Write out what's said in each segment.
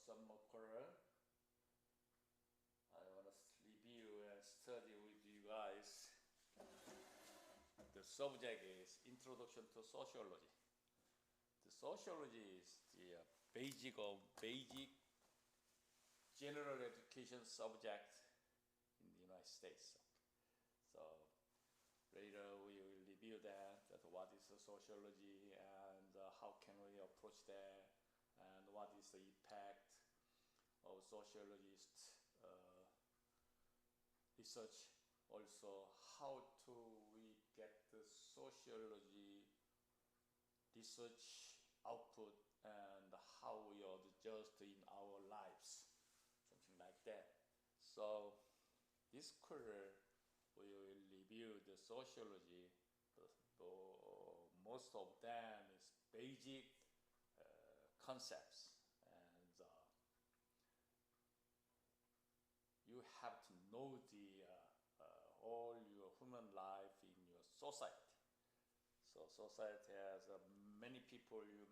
summer quarter. I want to review and study with you guys. The subject is Introduction to Sociology. The sociology is the basic general education subject in the United States. So later we will review that what is the sociology and how can we approach that, and what is the impact of sociologists research. Also, how to we get the sociology research output and how we adjust in our lives, something like that. So this quarter we will review the sociology. Most of them is basic concepts, and you have to know the all your human life in your society. So society has many people you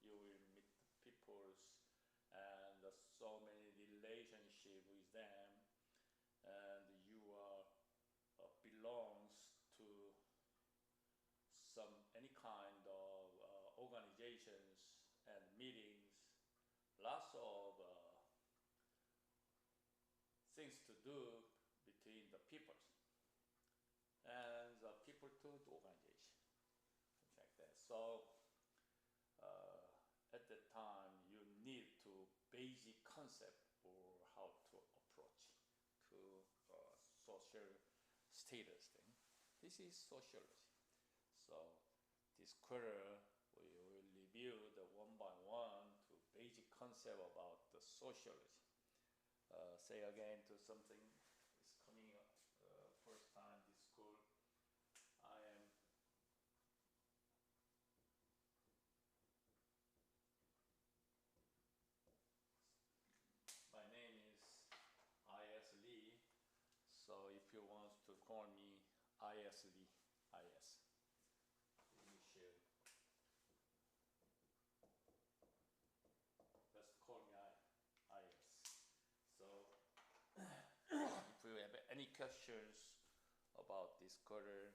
will meet peoples, and so many relationship with them, and you belongs to any kind of organizations and meetings, lots of things to do between the people and the people to the organization, things like that. So at that time you need to basic concept for how to approach to social status thing. This is sociology. So this quarter we will review the one by one to basic concept about the sociology. Say again to something is coming up first time this school. My name is I.S. Lee, so if you want to call me I.S. Lee, I.S. initial. Just call me I.S. So if you have any questions about this quarter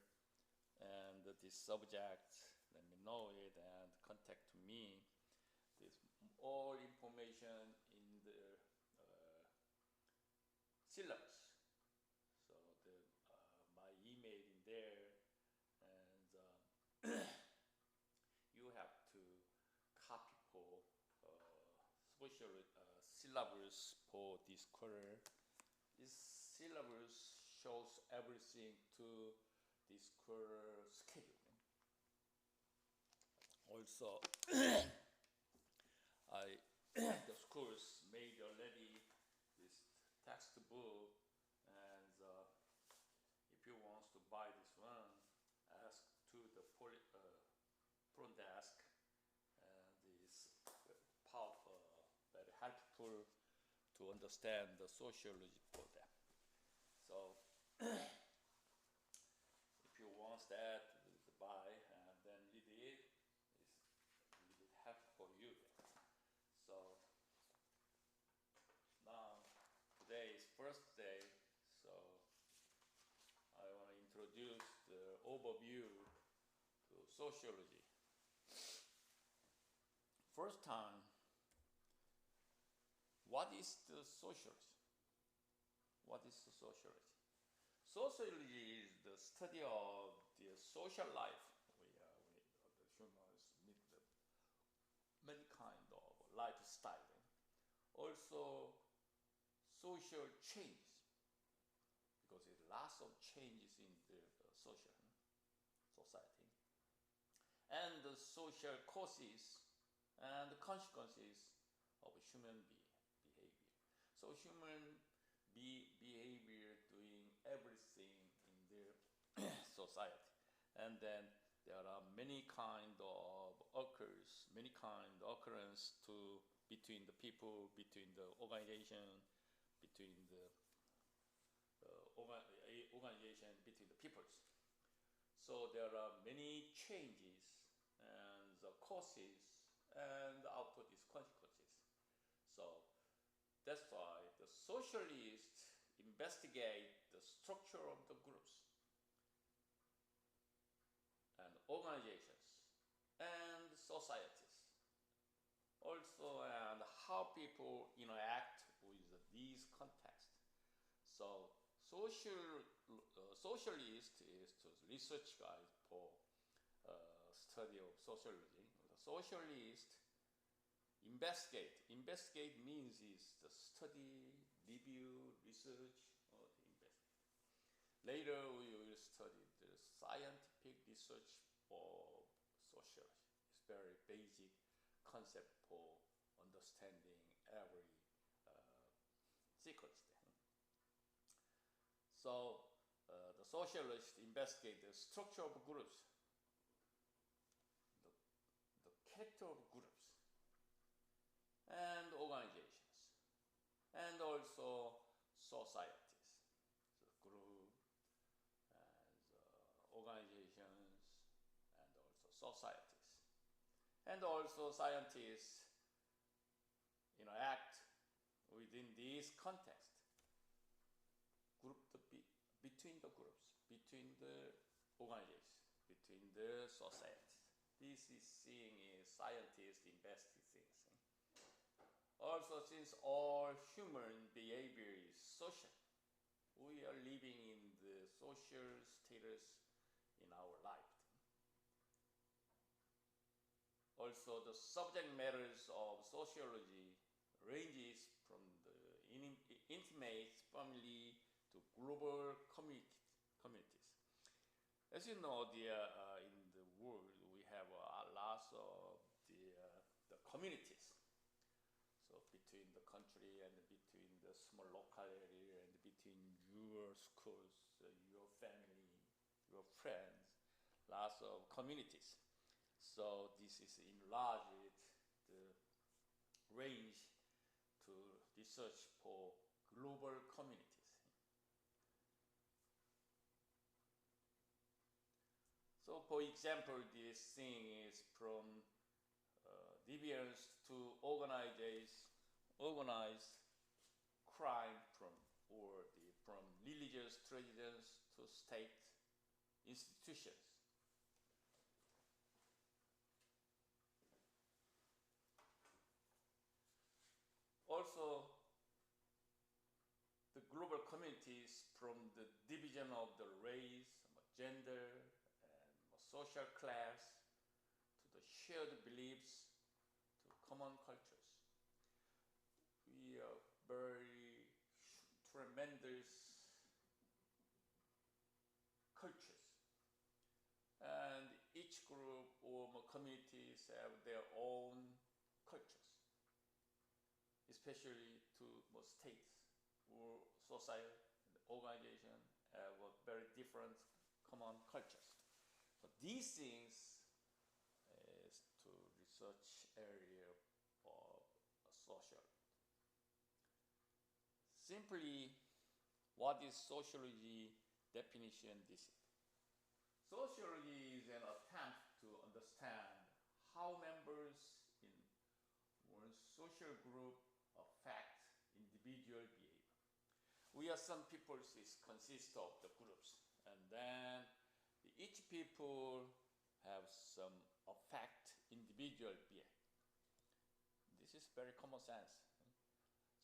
and this subject, let me know it and contact me. There's all information in the syllabus. So my email in there, and you have to copy for social syllabus for this quarter. This syllabus shows everything to this quarter schedule. Also, the schools made already this textbook, and if you want to buy this one, ask to the front desk, and this powerful, very helpful to understand the sociology for them. So if you want that to buy and then read it, it's really helpful for you. So now today is first day, so I want to introduce the overview to sociology. First time, what is the sociology? What is the sociology? Sociology is the study of the social life. The humans meet many kind of lifestyle. Also, social change, because there's lots of changes in the society, and the social causes and the consequences of human behavior. So human behavior doing everything in their society, and then there are many kind of occurrence to between the people, between the organization, between the organization, between the peoples. So there are many changes and the causes, and the output is consequences. So that's why the socialists investigate the structure of the groups and organizations and societies. Also, and how people interact with these contexts. So socialist is the research guide for study of sociology. The socialist investigate. Investigate means is the study, review, research, or investigate. Later we will study the scientific research of sociology. It's very basic concept for understanding every sequence thing. So the socialists investigate the structure of groups, the character of groups, and organizations, and also societies, the group, and organizations, and also societies. And also scientists interact within this context, between the groups, between the organizations, between the societies. This is seeing is scientists investing things. Also, since all human behavior is social, we are living in the social status in our life. Also, the subject matters of sociology ranges from the intimate family to global communities. As you know, in the world we have lots of the communities. So between the country and between the small local area and between your schools, your family, your friends, lots of communities. So this is enlarged the range to research for global communities. So for example, this thing is from deviance to organized crime from religious traditions to state institutions. Also, the global communities from the division of the race, gender, and social class to the shared beliefs to common cultures. We are very tremendous cultures. And each group or communities have their own cultures, especially to states or society, organization have very different common cultures. So these things is to research area of social. Simply, what is sociology definition? This sociology is an attempt to understand how members in one social group affect individual behavior. We are some people consist of the groups, and then each people have some affect individual behavior. This is very common sense.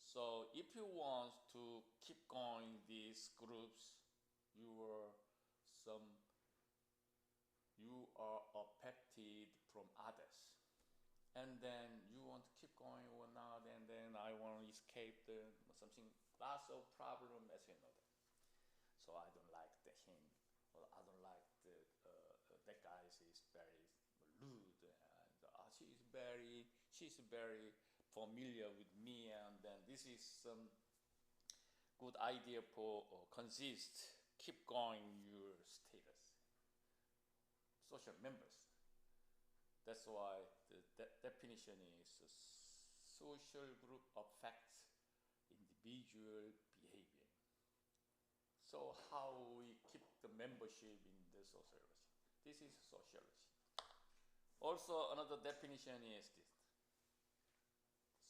So if you want to keep going these groups, you are affected from others. And then you want to keep going or not, and then I want to escape something, lots of problem, as you know that. So I don't like him, or I don't like that guy is very rude, and she's very familiar with me, and then this is some good idea for keep going your status, social members. That's why the definition is a social group affects individual behavior. So how we keep the membership in the sociology? This is sociology. Also, another definition is this.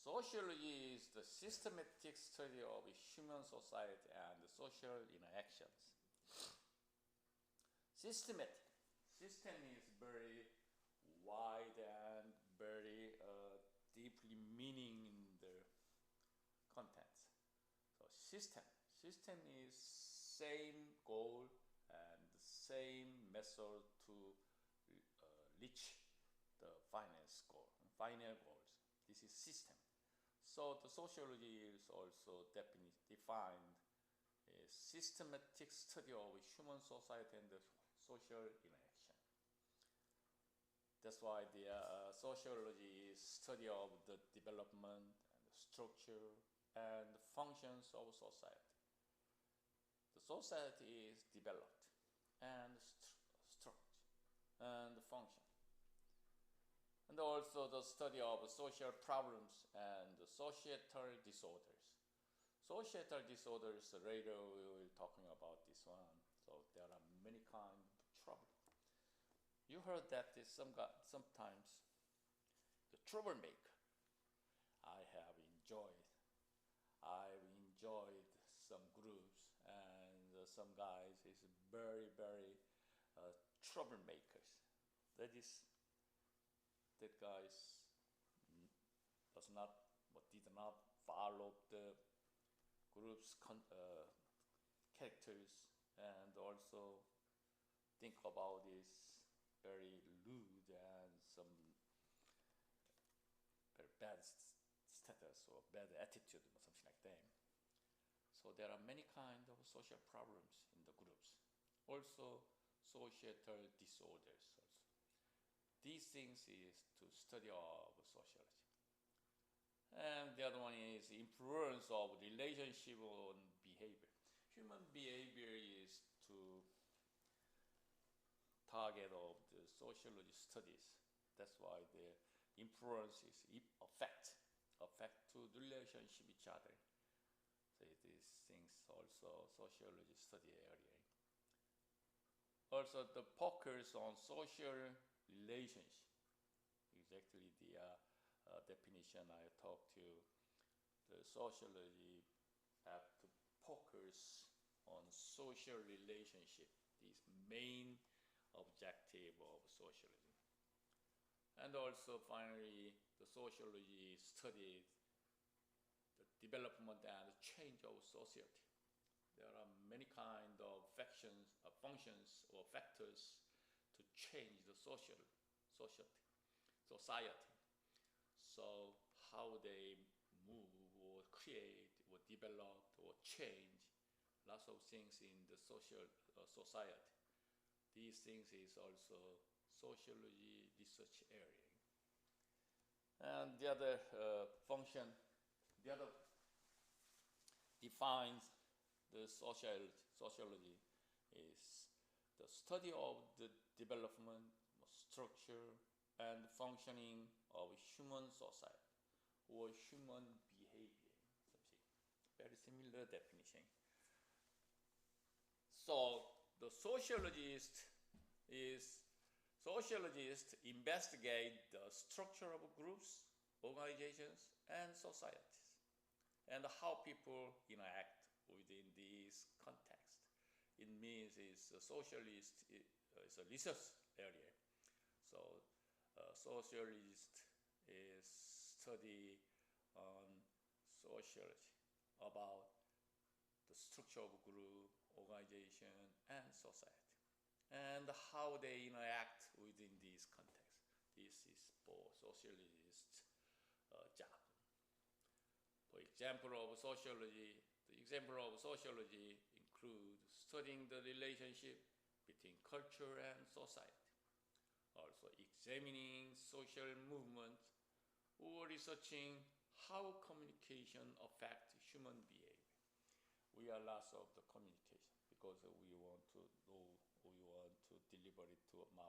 Sociology is the systematic study of human society and social interactions. Systematic. System is very wide and very deeply meaning in the contents. So system is same goal and same method to reach the final goals. This is system. So the sociology is also defined a systematic study of human society and the social interaction. That's why the sociology is study of the development and the structure and the functions of society. The society is developed and structure and function. And also the study of social problems and societal disorders. Societal disorders, later we will be talking about this one. So there are many kinds of trouble. You heard that sometimes the troublemaker. I've enjoyed some groups and some guys is very troublemakers. That guys did not follow the group's characters and also think about this very lewd and some very bad status or bad attitude or something like that. So there are many kinds of social problems in the groups. Also societal disorders also. These things is to study of sociology. And the other one is influence of relationship on behavior. Human behavior is to target of the sociology studies. That's why the influence is affect to the relationship each other. So these things also sociology study area. Also the focus on social relationship. Exactly the definition I talked to. The sociology have to focus on social relationship. This main objective of sociology. And also finally, the sociology studied the development and change of society. There are many kinds of functions or factors to change the society. So how they move or create or develop or change, lots of things in the society. These things is also sociology research area. And the other defines the sociology is the study of the development, structure, and functioning of human society or human behavior. Very similar definition. So the sociologist investigate the structure of groups, organizations, and societies, and how people interact within this context. It means a socialist is a research area. So socialist is study on sociology about the structure of group, organization, and society, and how they interact within this context. This is for sociologist job. For example of sociology, the example of sociology include studying the relationship between culture and society, also examining social movements or researching how communication affects human behavior. We are lots of the communication because we want to know, we want to deliver it to my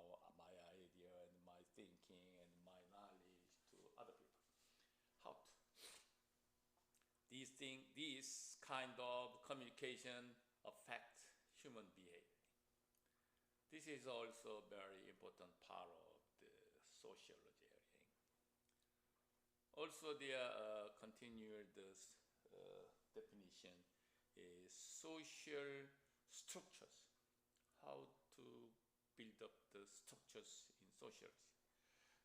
idea and my thinking and my knowledge to other people. How to? These kind of communication affect human behavior. This is also a very important part of the sociology area. also the continued definition is social structures. How to build up the structures in sociology.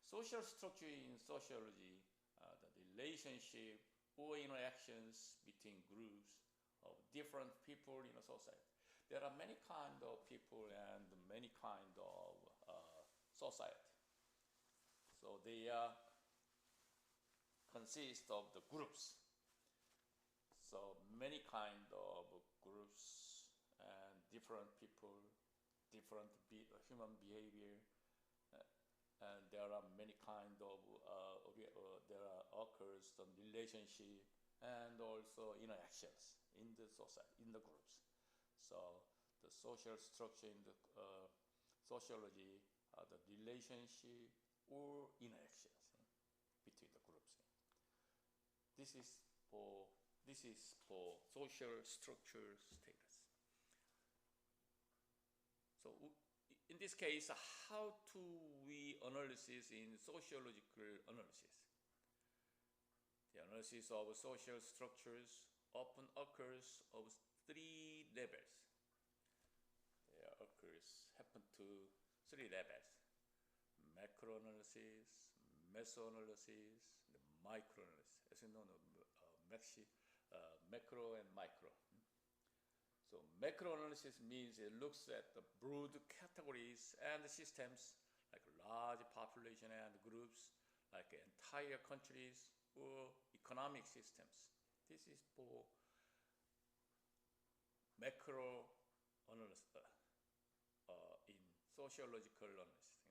Social structure in sociology, the relationship or interactions between groups of different people in a society. There are many kinds of people and many kinds of society. So they consist of the groups. So many kind of groups and different people, different human behavior, and there are many kind of there occurs some relationship and also interactions in the society, in the groups. So the social structure in the sociology are the relationship or interactions between the groups. This is for social structure status. So in this case, how do we analysis in sociological analysis? The analysis of social structures often occurs of three levels. There happen to three levels: macro-analysis, meso-analysis, and micro-analysis. As you know, macro and micro. So macro-analysis means it looks at the broad categories and systems like large population and groups, like entire countries or economic systems. This is for macro-analysis in sociological analysis.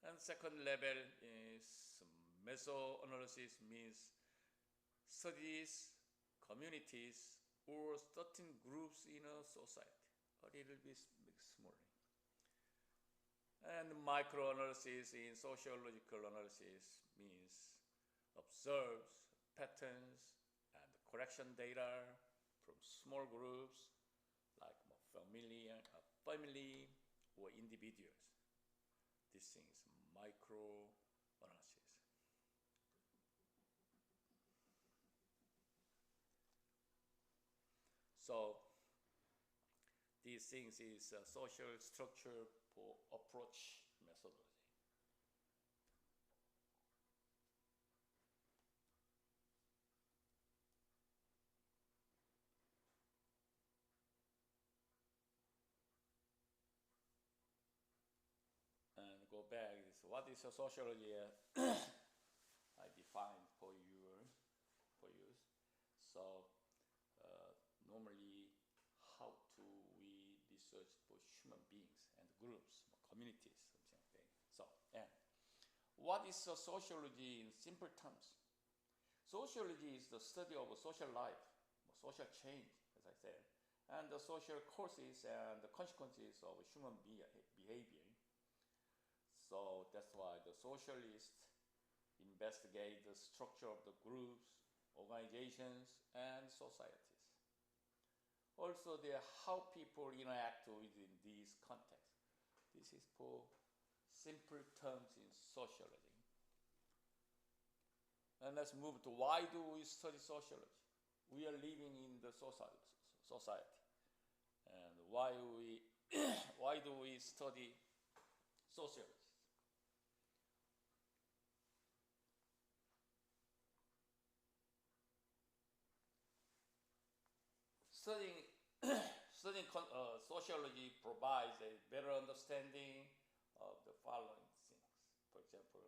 And second level is meso-analysis, means studies, communities, or certain groups in a society, a little bit smaller. And micro-analysis in sociological analysis means observes patterns and correction data from small groups like family or individuals. This thing is micro-analysis. So these things is a social structure for approach methodology. And go back, what is a sociology? I defined for you. So normally, how do we research for human beings and groups, communities, something like that. So, and what is sociology in simple terms? Sociology is the study of social life, social change, as I said, and the social causes and the consequences of human behavior. So that's why the socialists investigate the structure of the groups, organizations, and societies. Also, how people interact within these contexts. This is for simple terms in sociology. And let's move to why do we study sociology? We are living in the society. And why do we study sociology? Studying sociology provides a better understanding of the following things. For example,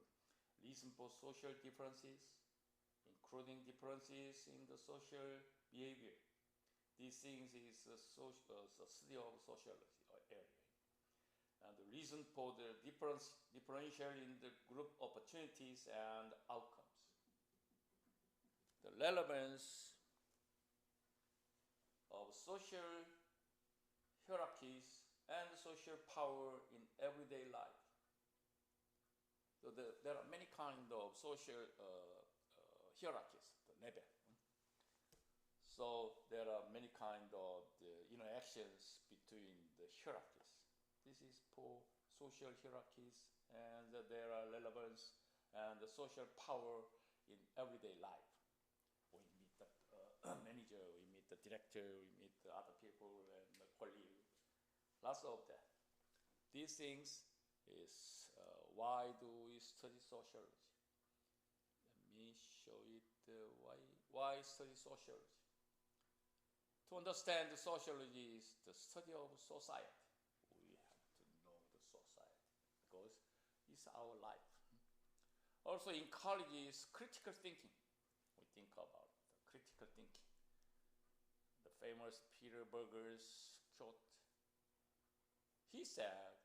reason for social differences, including differences in the social behavior. These things is a study of sociology area. And the reason for the differential in the group opportunities and outcomes. The relevance of social hierarchies and social power in everyday life. So there are many kinds of social hierarchies, the level. So there are many kinds of the interactions between the hierarchies. This is for social hierarchies, and there are relevance and the social power in everyday life. We meet the manager, we meet the director, we meet the other people and the colleague. Lots of that. These things is why do we study sociology? Let me show it why study sociology. To understand the sociology is the study of society. We have to know the society because it's our life. Also in college is critical thinking. We think about the critical thinking. The famous Peter Berger's quote. He said,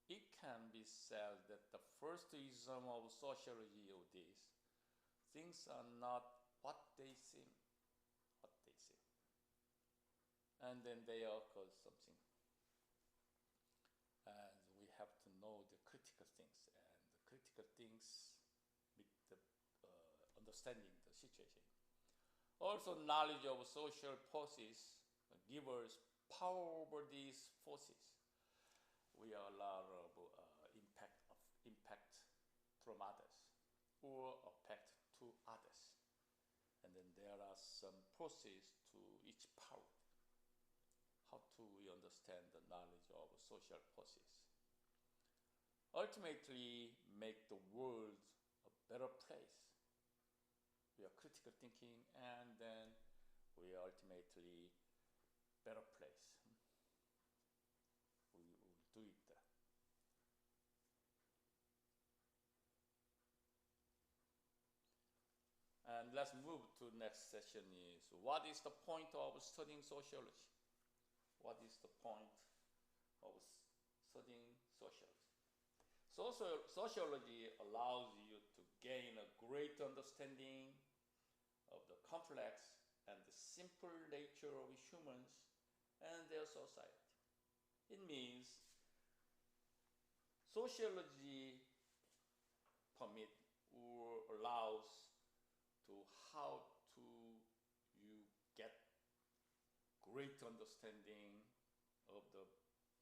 it can be said that the first reason of sociology of this, things are not what they seem, and then they occur something. And we have to know the critical things, and the critical things with the understanding the situation. Also, knowledge of social forces give us power over these forces. We are a lot of impact from others or affect to others. And then there are some processes to each power. How do we understand the knowledge of social forces? Ultimately, make the world a better place. We are critical thinking, and then we are ultimately better place. We will do it there. And let's move to the next session is, what is the point of studying sociology? What is the point of studying sociology? Sociology allows you to gain a great understanding of the complex and the simple nature of humans and their society. It means sociology permit or allows to how to you get great understanding of the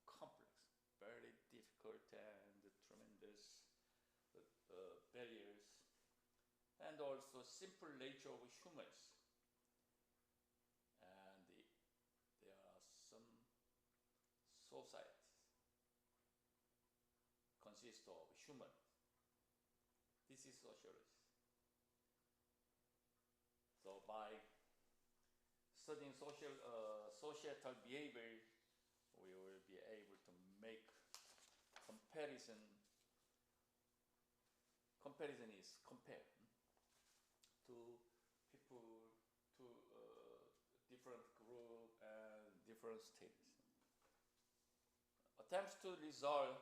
complex, very difficult and tremendous barriers, and also simple nature of humans. And there are some societies consist of humans. This is sociology. So by studying societal behavior, we will be able to make comparison. Comparison is compare to people, to different group and different states. Attempts to resolve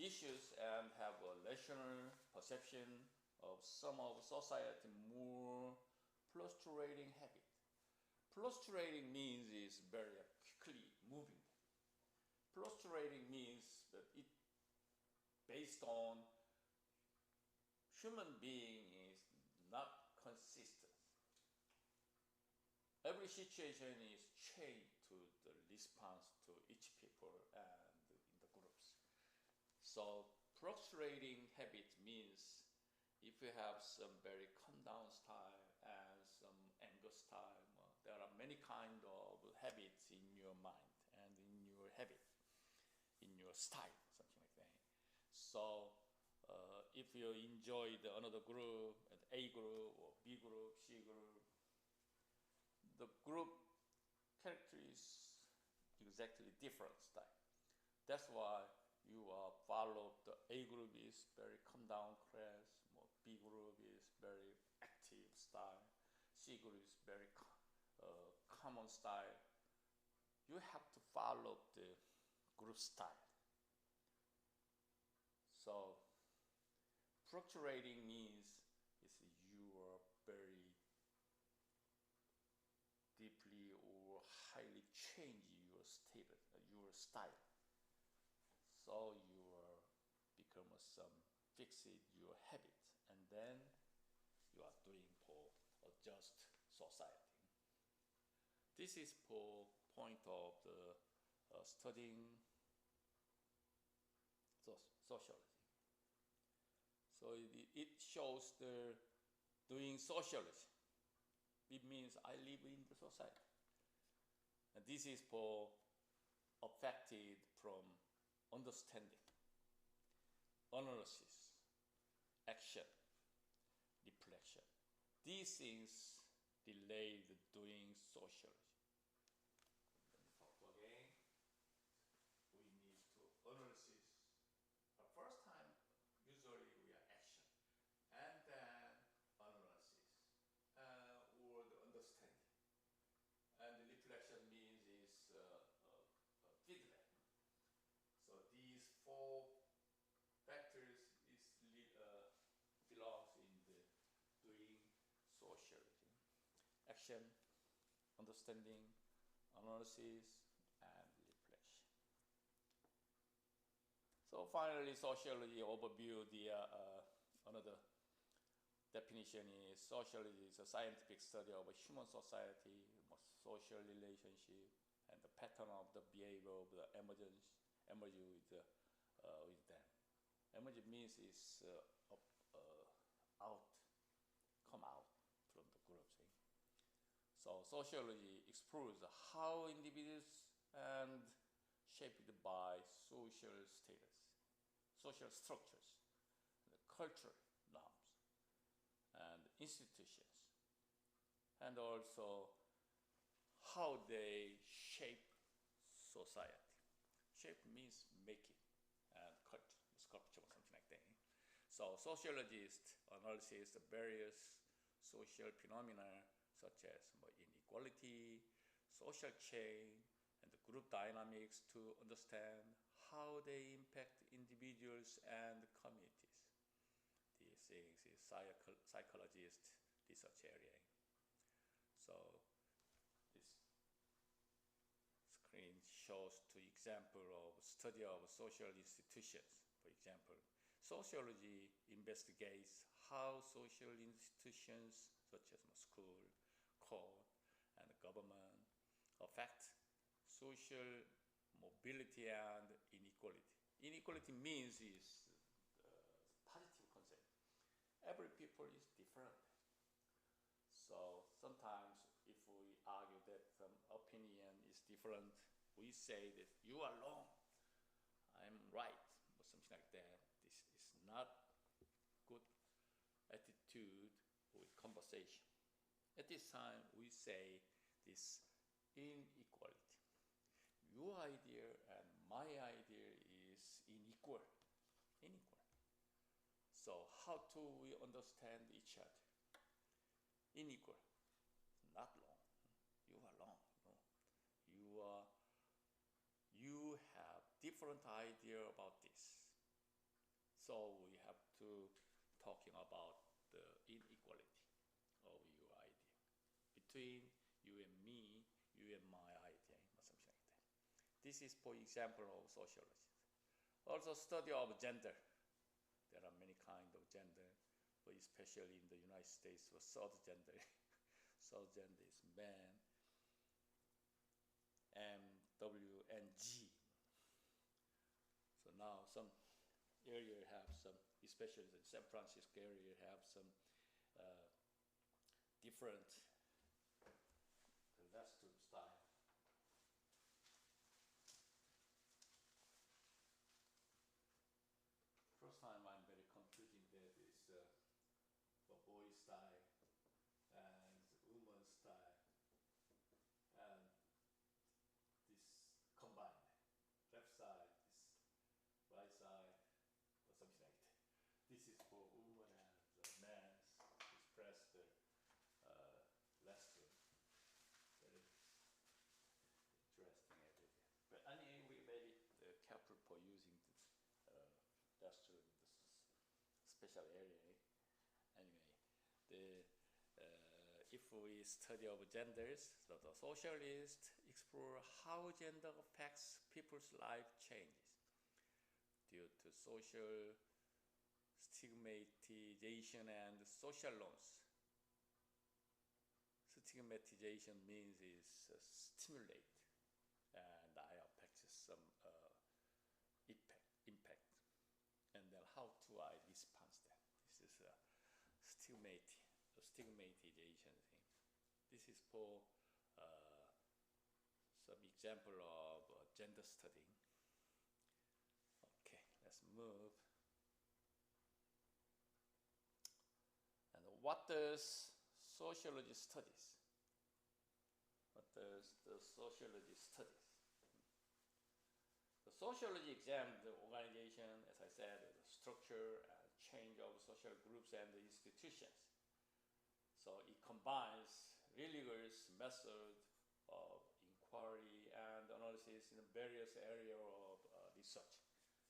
issues and have a rational perception of some of society more fluctuating habit. Fluctuating means is very quickly moving. Fluctuating means that it based on human being is not consistent. Every situation is changed to the response to each people and in the groups. So fluctuating habit means if you have some very calm down style and some anger style, there are many kind of habits in your mind and in your habit, in your style, something like that. So if you enjoy another group, A group or B group, C group, the group character is exactly different style. That's why you follow the A group is very calm down class, B group is very active style, C group is very common style. You have to follow the group style. So fluctuating means is you are very deeply or highly change your status, your style. So you become some fix it your habit, and then you are doing for a just society. This is for point of the studying sociology. So it shows the doing sociology. It means I live in the society. And this is for affected from understanding, analysis, action, reflection. These things delayed doing sociology. Let me talk again. We need to analysis. The first time, usually we are action, and then analysis, or the understanding. And the reflection means is feedback. So these four factors is belongs in the doing sociology: action, understanding, analysis, and reflection. So finally, sociology overview. The another definition is sociology is a scientific study of a human society, social relationship, and the pattern of the behavior of the emerge with them. Emerge means is out, come out from the group. See? So sociology explores how individuals and shaped by social status, social structures, the cultural norms, and institutions, and also how they shape society. Shape means making, and culture, sculpture, or something like that. So sociologists analyze the various social phenomena such as inequality, social change, and the group dynamics to understand how they impact individuals and communities. These things is psychologist research area. So this screen shows two examples of study of social institutions. For example, sociology investigates how social institutions such as school, court, and government affect social mobility and inequality. Inequality means is positive concept. Every people is different. So sometimes if we argue that some opinion is different, we say that you are wrong, I'm right, or something like that. This is not good attitude with conversation. At this time, we say this inequality. Your idea and my idea is unequal. So how do we understand each other? Unequal, not wrong. You are wrong. No. You have different idea about this. So we have to talking about the inequality of your idea between you and me, you and my idea, or something like that. This is, for example, of sociology. Also, study of gender. There are many kinds of gender, but especially in the United States, for third gender. Third gender is man, M, W, and G. So now some area have some, especially in San Francisco area, have some different restroom style. First time I'm very confusing that is a boy style and woman style, and this combined, left side, this right side, or something like that. This is for woman and the man express the restroom. Very interesting idea. But anyway, we very careful for using the restroom, this special area. Anyway, if we study of genders, so the socialists explore how gender affects people's life changes due to social stigmatization and social norms. Stigmatization means is stimulate, and I affect some impact, and then how do I respond to that? This is stigmate, stigmatization thing. This is for some example of gender studying. Okay, let's move. And what does sociology studies? What does the sociology studies? The sociology examines the organization, as I said, the structure and change of social groups and institutions. So it combines rigorous method of inquiry and analysis in various areas of research.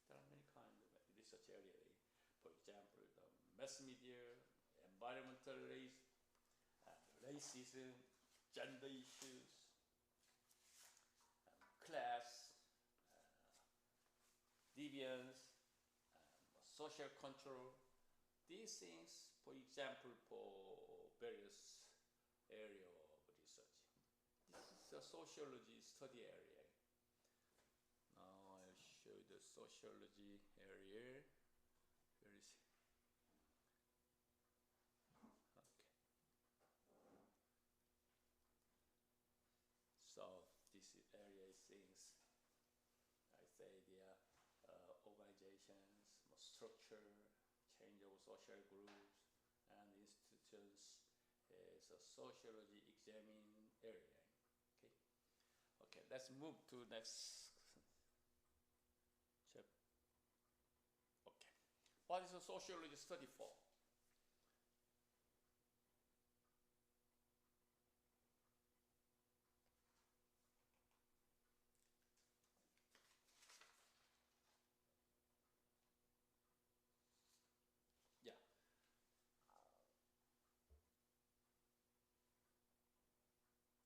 There are many kinds of research areas. For example, the mass media, environmental racism, gender issues, class, deviance, social control. These things, for example, for various areas of research. This is a sociology study area. Now I'll show you the sociology area. Where is it? Okay. So this area is things, I say the organizations, structure, change of social groups and institutions is a sociology examining area. Okay. Okay, let's move to next chapter. Okay. What is a sociology study for? Yeah.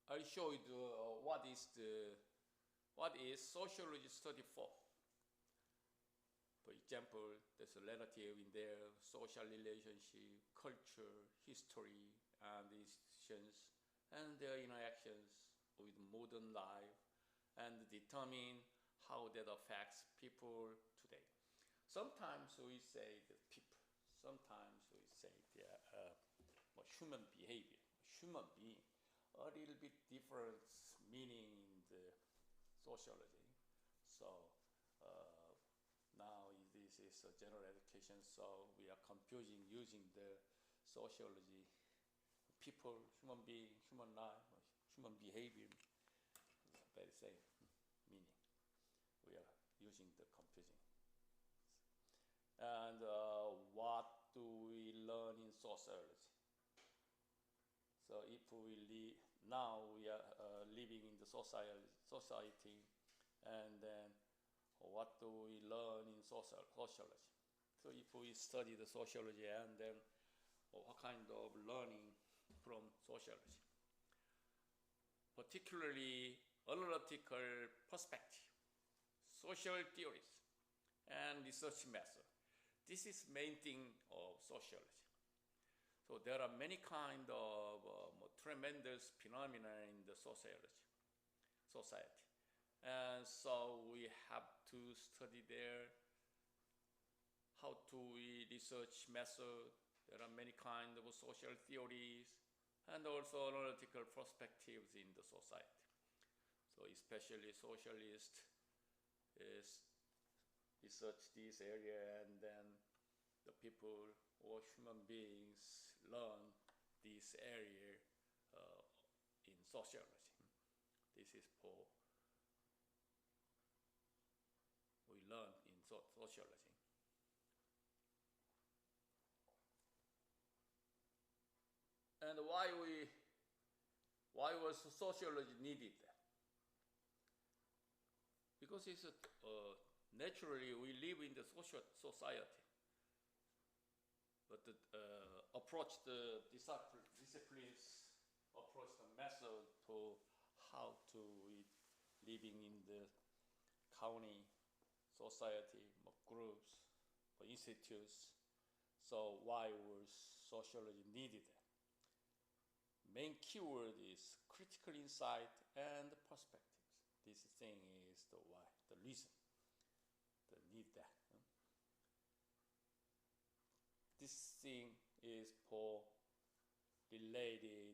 I'll show you what is sociology study for. For example, there's a relative in there, social relationship, culture, history, and institutions, and their interactions with modern life, and determine how that affects people today. Sometimes we say the people, sometimes we say the human behavior, human being. A little bit different meaning in the sociology. So now this is a general education, so we are confusing using the sociology, people, human being, human life, human behavior, very same meaning. We are using the confusing. And what do we learn in sociology? So if we now we are living in the society, and then what do we learn in sociology? So if we study the sociology, and then what kind of learning from sociology? Particularly analytical perspective, social theories, and research method. This is main thing of sociology. So there are many kind of tremendous phenomena in the society. And so we have to study there how to research method. There are many kind of social theories and also analytical perspectives in the society. So especially socialists research this area, and then the people or human beings learn this area in sociology. This is for we learn in sociology. And why was sociology needed? Because it's naturally we live in the social society. But approach the disciplines, approach the method to how to living in the county, society, groups, or institutes. So why was sociology needed? Main keyword is critical insight and perspectives. This thing is the why, the reason, the need that. This thing is for related.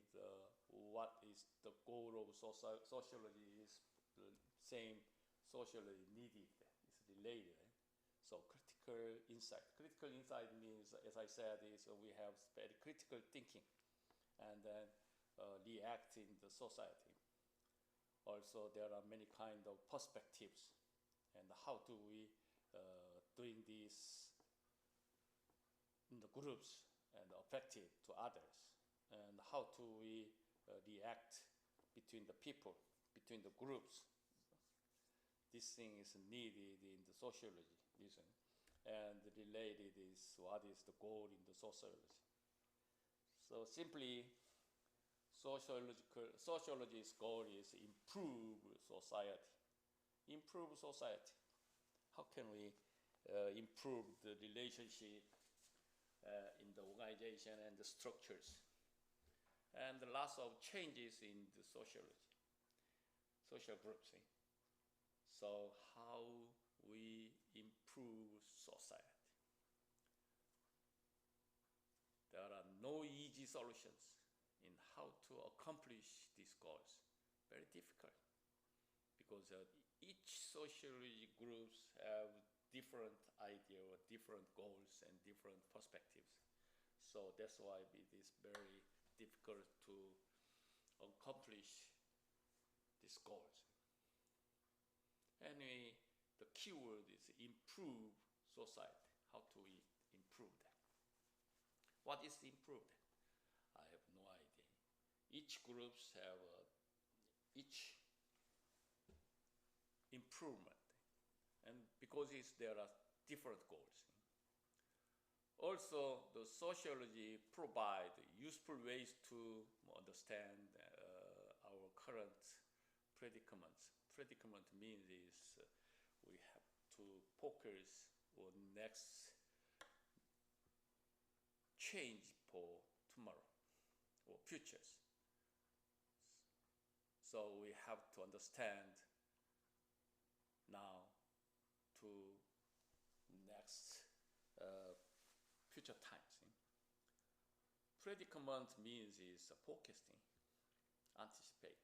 What is the goal of sociology is the same sociology needed. It's related. So critical insight. Critical insight means, as I said, is we have very critical thinking, and then react in the society. Also, there are many kind of perspectives, and how do we doing this in the groups and effective to others, and how do we react between the people, between the groups. This thing is needed in the sociology reason, and related is what is the goal in the sociology. So simply, sociology's goal is improve society. Improve society. How can we improve the relationship in the organization and the structures? And lots of changes in the sociology, social groups. So how we improve society? There are no easy solutions in how to accomplish these goals. Very difficult, because each sociology groups have different idea or different goals and different perspectives. So that's why it is very difficult to accomplish these goals. Anyway, the keyword is improve society. How do we improve that? What is improved? I have no idea. Each groups have each improvement, and because there are different goals. Also, the sociology provide useful ways to understand our current predicaments. Predicament means is we have to focus on next change for tomorrow or futures. So we have to understand now to next future times. Predicament means is focusing, anticipate.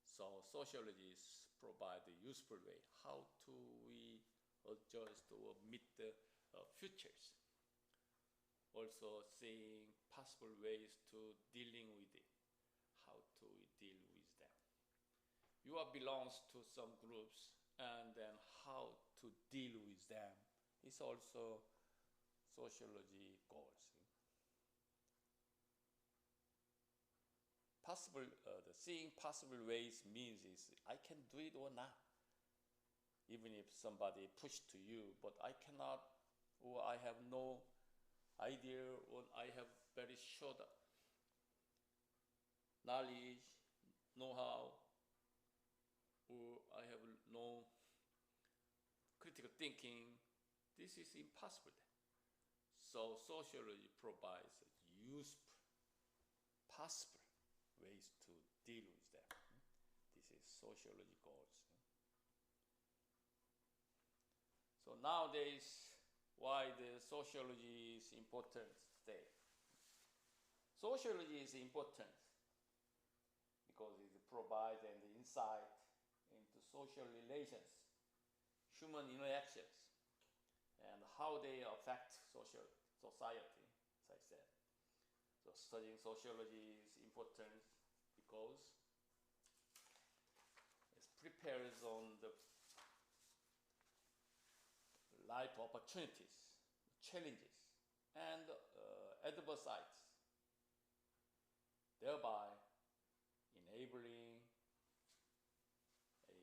So sociologists provide a useful way. How do we adjust or meet the futures? Also seeing possible ways to dealing with it. How do we deal with them? You belongs to some groups, and then how to deal with them is also sociology goals. The seeing possible ways means is I can do it or not. Even if somebody pushed to you, but I cannot, or I have no idea, or I have very short knowledge, know-how, or I have no critical thinking. This is impossible. So sociology provides useful, possible ways to deal with them. This is sociology goals. So nowadays, why the sociology is important today? Sociology is important because it provides an insight into social relations, human interactions, and how they affect society, as I said. So studying sociology is important because it prepares on the life opportunities, challenges, and adversities, thereby enabling a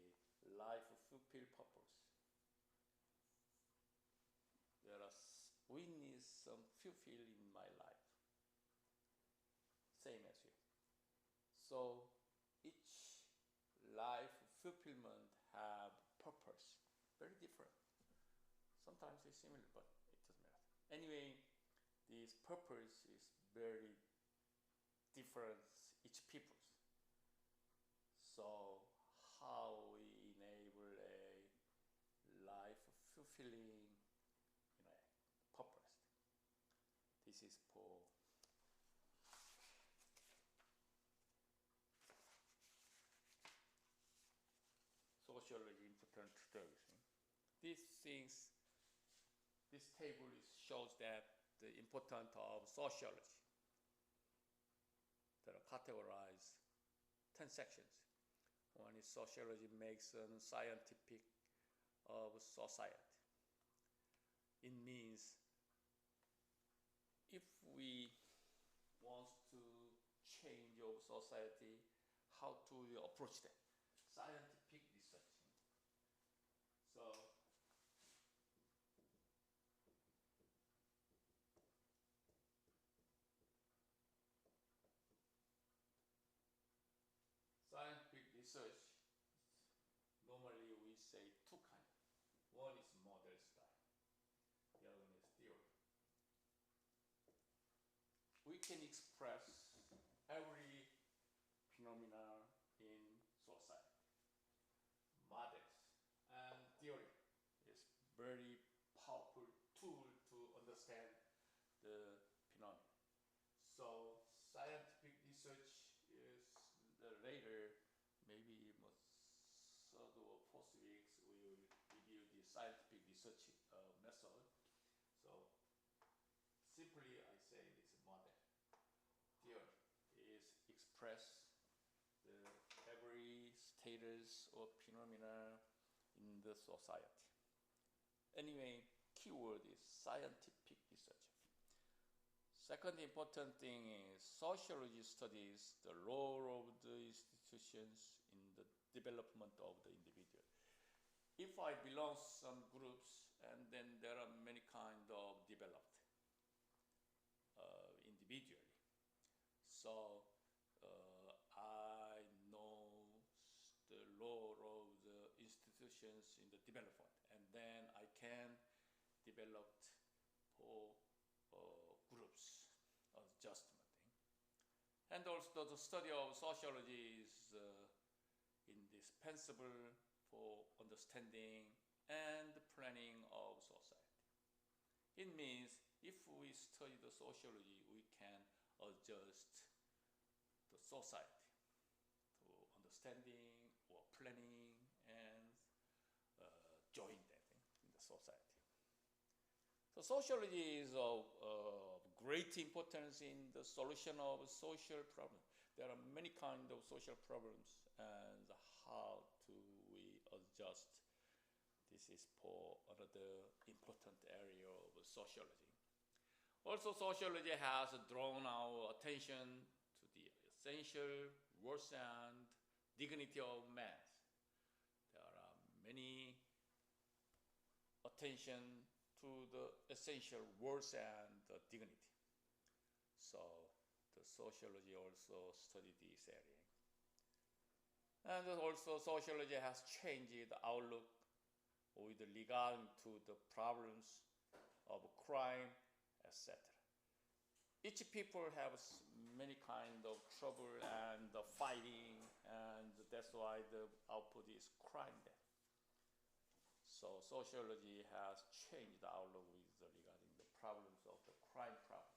life fulfilled purpose. We need some fulfill in my life, same as you. So each life fulfillment have purpose, very different. Sometimes it's similar, but it doesn't matter. Anyway, this purpose is very different each people's. So how we enable a life fulfilling purpose. This is for sociology important today. These things, this table shows that the importance of sociology. There are categorized 10 sections. One is sociology makes a scientific of society. It means if we want to change our society, how to approach that? Scientific research. So scientific research, normally we say two kinds. One is model style, the other one is theory. We can express every phenomena in society. Models and theory is very powerful tool to understand the phenomena. So scientific research is later, maybe third or fourth weeks, we will review the scientific research method. So simply I say this model. Theory is express the every status or phenomena in the society. Anyway, keyword is scientific research. Second important thing is sociology studies the role of the institutions in the development of the individual. If I belong to some groups, and then there are many kind of developed individually. So I know the role of the institutions in the development, and then I can develop for groups adjustment. And also the study of sociology is indispensable for understanding and planning of society. It means if we study the sociology, we can adjust the society to understanding or planning and join that in the society. So sociology is of great importance in the solution of social problems. There are many kinds of social problems, and how do we adjust? This is for another important area of sociology. Also, sociology has drawn our attention to the essential worth and dignity of man. There are many attention to the essential worth and dignity. So the sociology also studied this area. And also sociology has changed the outlook with regard to the problems of crime, etc. Each people have many kind of trouble and fighting, and that's why the output is crime then. So sociology has changed the outlook with regarding the problems of the crime problem.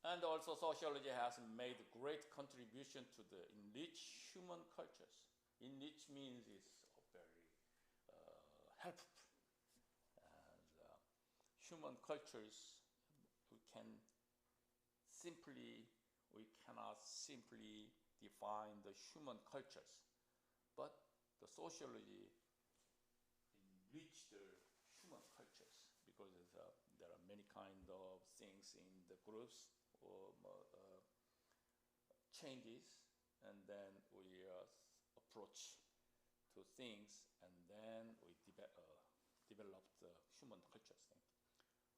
And also sociology has made great contribution to the enrich human cultures. Enrich means it's very helpful. And human cultures, we cannot simply define the human cultures, but the sociology enrich the human cultures because there are many kind of things in the groups or changes, and then we approach to things, and then we develop the human cultures thing.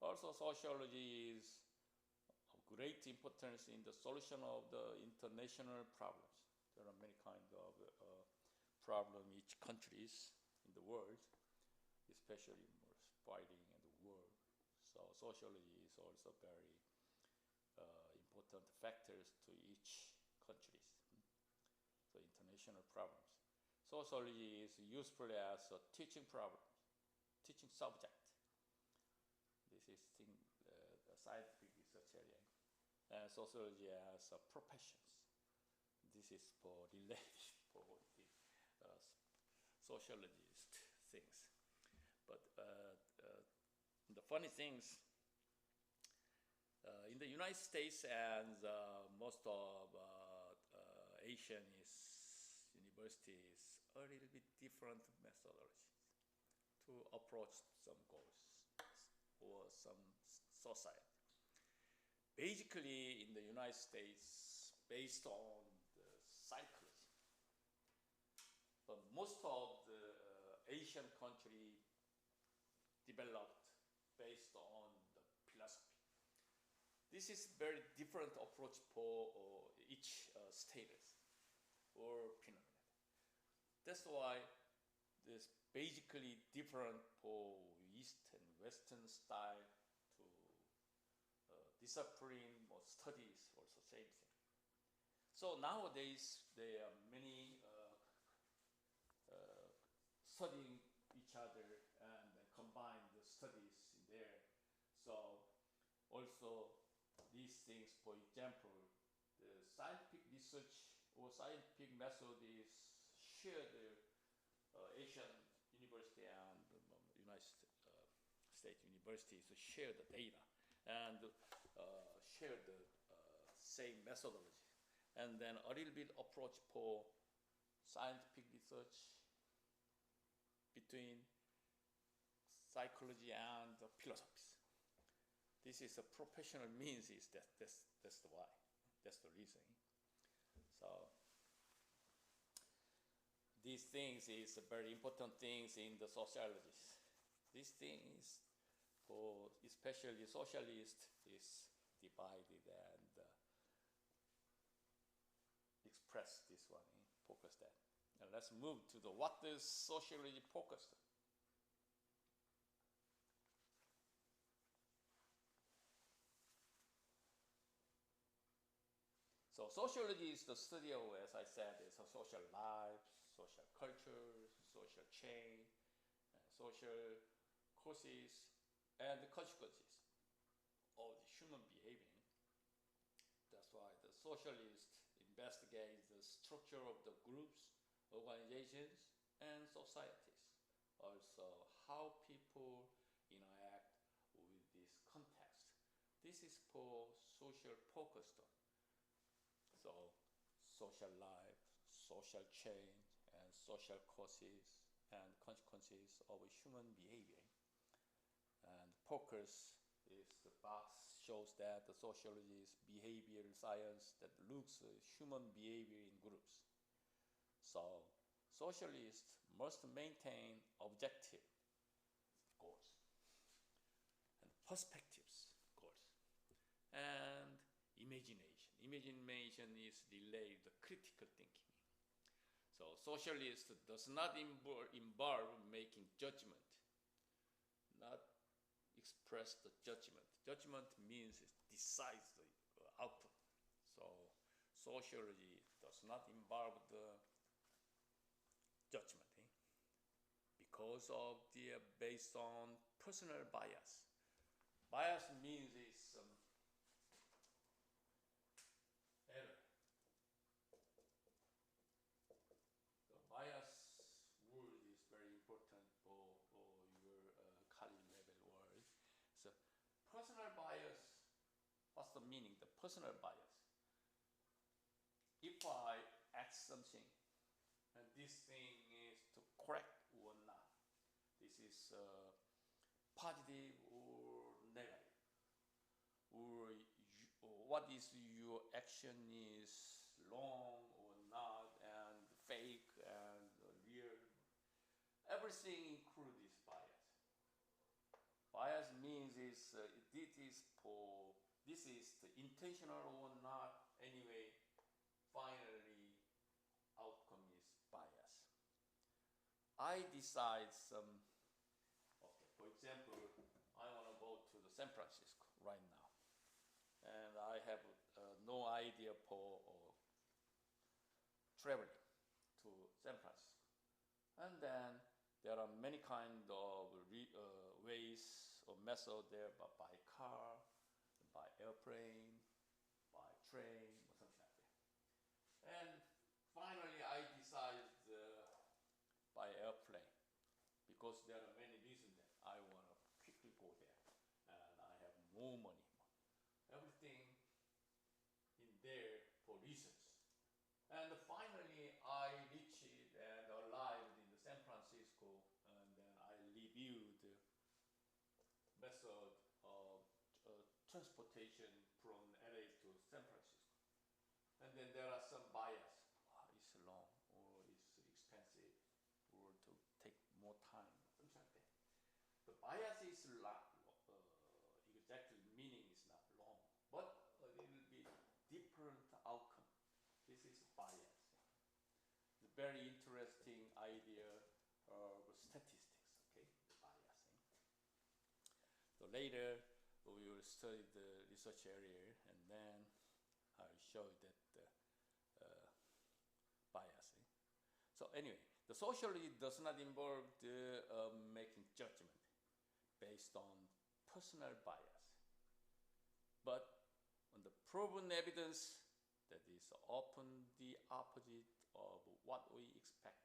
Also, sociology is of great importance in the solution of the international problems. There are many kind of problem each countries in the world, especially fighting in the world. So sociology is also very important factors to each countries. So international problems. Sociology is useful as a teaching problem, teaching subject. This is the scientific research area. And sociology as professions. This is for related for the sociologist things. But the funny things, in the United States and most of Asian universities, a little bit different methodology to approach some goals or some society. Basically, in the United States, based on the psychology, but most of the Asian country developed based on the philosophy. This is very different approach for each status or phenomenon. That's why this basically different for East and Western style to discipline or studies, also same thing. So nowadays there are many studying each other and combine the studies in there. So also these things, for example, the scientific research or scientific method is shared Asian university and United States universities share the data and share the same methodology. And then a little bit approach for scientific research between psychology and philosophies. This is a professional means. Is that's the why. That's the reason. So these things is very important things in the sociology. These things for especially socialist is divided and express this one, focus that. Now let's move to the what is sociology focused. So sociology is the study of, as I said, is a social life, social culture, social chain, social causes, and the consequences of the human behavior. That's why the socialists investigate the structure of the groups, organizations, and societies. Also, how people interact with this context. This is for social focused on. So, social life, social change, and social causes and consequences of human behavior. And focus is the box shows that the sociology is behavioral science that looks at human behavior in groups. So, socialists must maintain objective goals and perspectives goals and imagination. Imagination is related to critical thinking. So socialist does not involve making judgment, not express the judgment. Judgment means it decides the outcome. So sociology does not involve the judgment because of the based on personal bias. Bias means is error. The bias word is very important for your college level word. So personal bias, what's the meaning? The personal bias. If I ask something and this thing is to correct or not, this is positive or negative, or what is your action is wrong or not, and fake and real. Everything includes this bias. Bias means is this is the intentional or not. Anyway, finally, outcome is bias. I decide some. Okay, for example, I want to go to the San Francisco right now. And I have no idea for traveling to San Francisco. And then there are many kind of ways or methods there, but by car, by airplane, by train, or something like that. And finally, I decide transportation from LA to San Francisco. And then there are some bias. It's long, or it's expensive, or to take more time, something like that. The bias is exactly meaning is not long, but a little bit different outcome. This is bias. It's a very interesting idea of statistics, okay, the bias. So later we will study the research area, and then I'll show you that bias. So anyway, the sociology does not involve the making judgment based on personal bias, but on the proven evidence that is often the opposite of what we expect.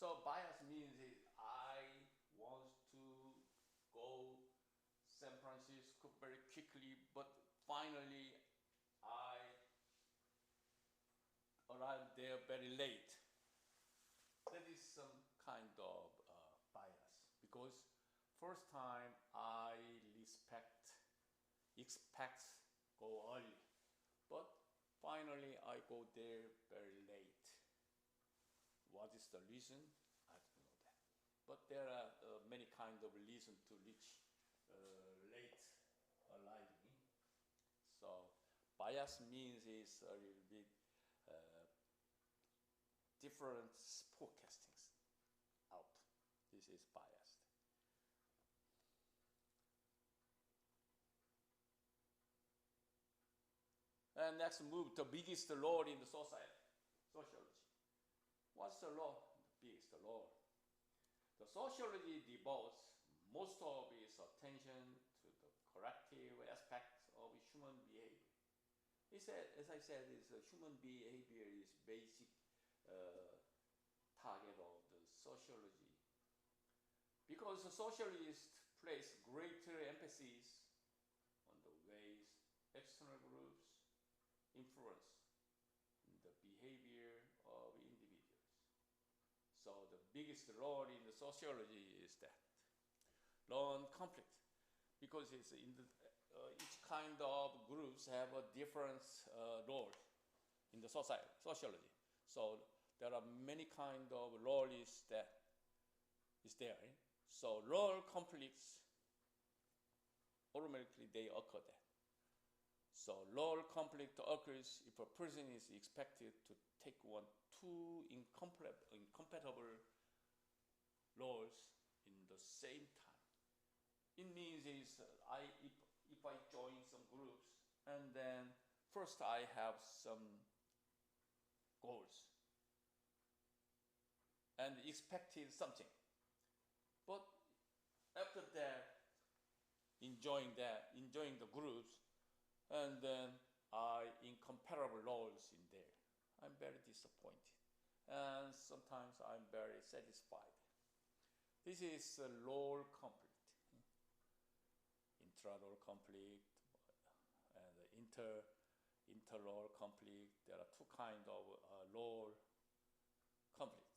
So bias means I want to go San Francisco very quickly, but finally I arrived there very late. That is some kind of bias, because first time I expect go early, but finally I go there very late. What is the reason? I don't know that. But there are many kinds of reasons to reach late arriving. So bias means is a little bit different forecastings out. This is biased. And next move, the biggest law in the society, sociology. What's the law? The biggest law. The sociology devotes most of its attention to the corrective aspects of human behavior. He said, as I said, human behavior is basic target of the sociology, because the sociologists place greater emphasis on the ways external groups influence the behavior of individuals. So the biggest role in the sociology is that learn conflict, because it's in the, each kind of groups have a different role in the sociology. So there are many kind of roles that is there. So role conflicts automatically they occur there. So role conflict occurs if a person is expected to take two incompatible roles in the same time. It means is if I join some groups, and then first I have some goals and expected something, but after that, enjoying the groups, and then incompatible roles in there, I'm very disappointed, and sometimes I'm very satisfied. This is a role conflict, intra-role conflict, and inter-role conflict. There are two kinds of role conflict.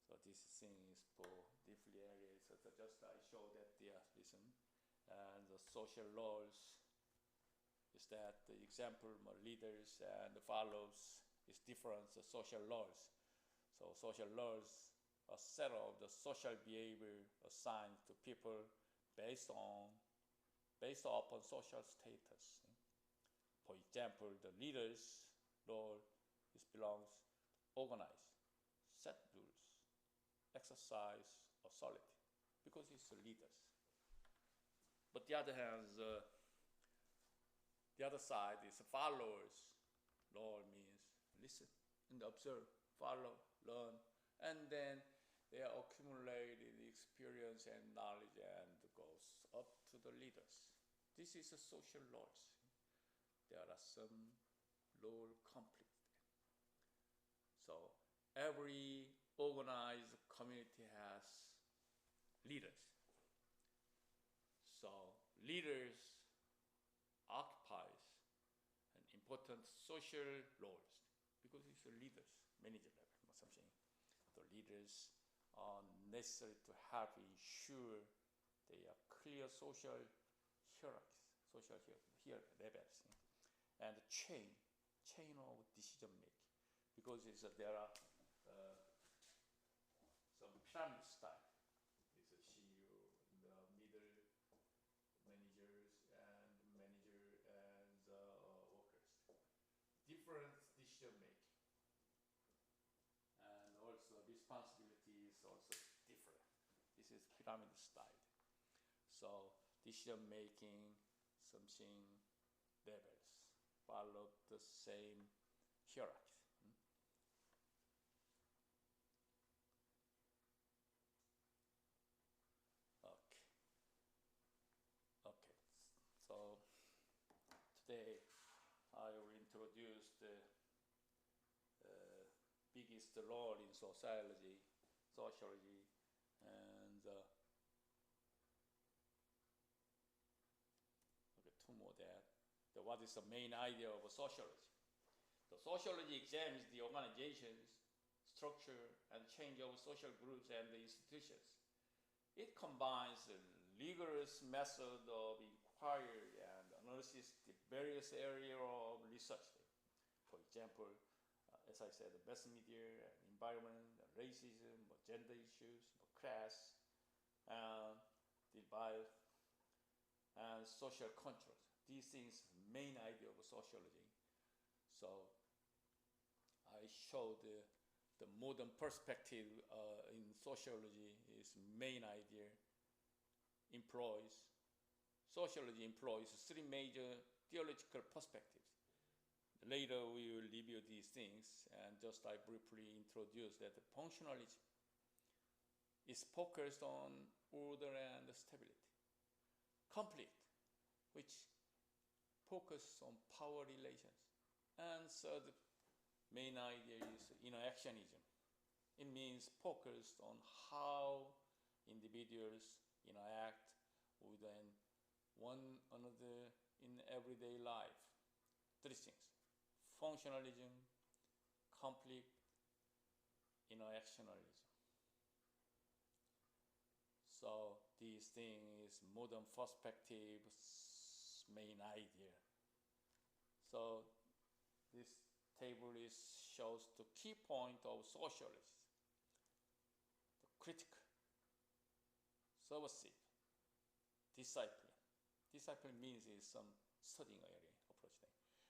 So this thing is for different areas. So just I show that they are listen. And the social roles is that the example leaders and the follows is different the social roles. So social roles are set of the social behavior assigned to people based upon social status. For example, the leader's role belongs organize, set rules, exercise authority, because it's the leaders. But the other hand, the other side is followers. Role means listen and observe, follow, learn, and then they are accumulated experience and knowledge and goes up to the leaders. This is a social roles. There are some role conflict. So every organized community has leaders. So leaders occupies an important social roles, because it's the leaders, manager level or something. The leaders are necessary to help ensure they are clear social hierarchies, social levels, and chain of decision making, because there are some pyramid style. It's a CEO, the middle managers and manager and the workers. Different decision making, and also responsibility is also different. This is pyramid style. So decision making, something levels follow the same hierarchy. Okay. So today I will introduce the biggest role in sociology, and two more there. What is the main idea of sociology? The sociology examines the organizations, structure, and change of social groups and the institutions. It combines a rigorous method of inquiry and analysis the various areas of research. For example, as I said, the mass media, environment, racism, gender issues, class, divide, and social controls. These things are the main idea of sociology. So I showed the modern perspective in sociology is main idea sociology employs three major theological perspectives. Later we will review these things, and just I briefly introduce that the functionalism is focused on order and stability. Conflict, which focuses on power relations. And third main idea is interactionism. It means focused on how individuals interact with one another in everyday life. Three things: functionalism, conflict, interactionalism. So this thing is modern perspective's main idea. So this table shows the key point of sociology: the critical, subversive, discipline. Discipline means is some studying area approach.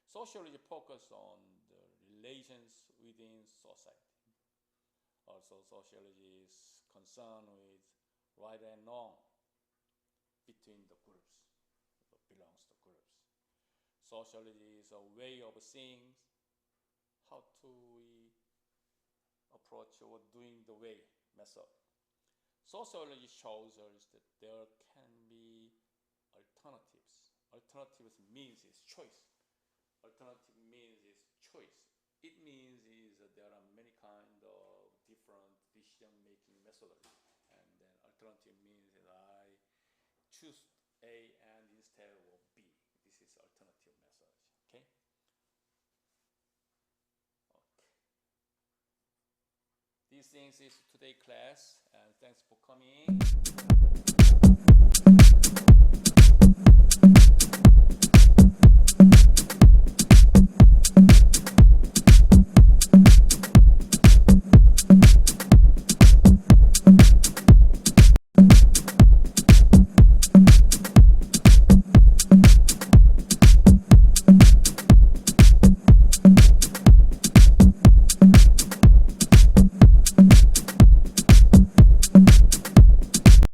Sociology focuses on the relations within society. Also, sociology is concerned with right and wrong between the groups, that belongs to groups. Sociology is a way of seeing how to we approach or doing the way method. Sociology shows us that there can be alternatives. Alternatives means is choice. Alternative means is choice. It means is that there are many kind of different decision-making methodology, and then alternative means that I choose A and instead of B. This is alternative methodology. Okay. Okay. These things is today class, and thanks for coming.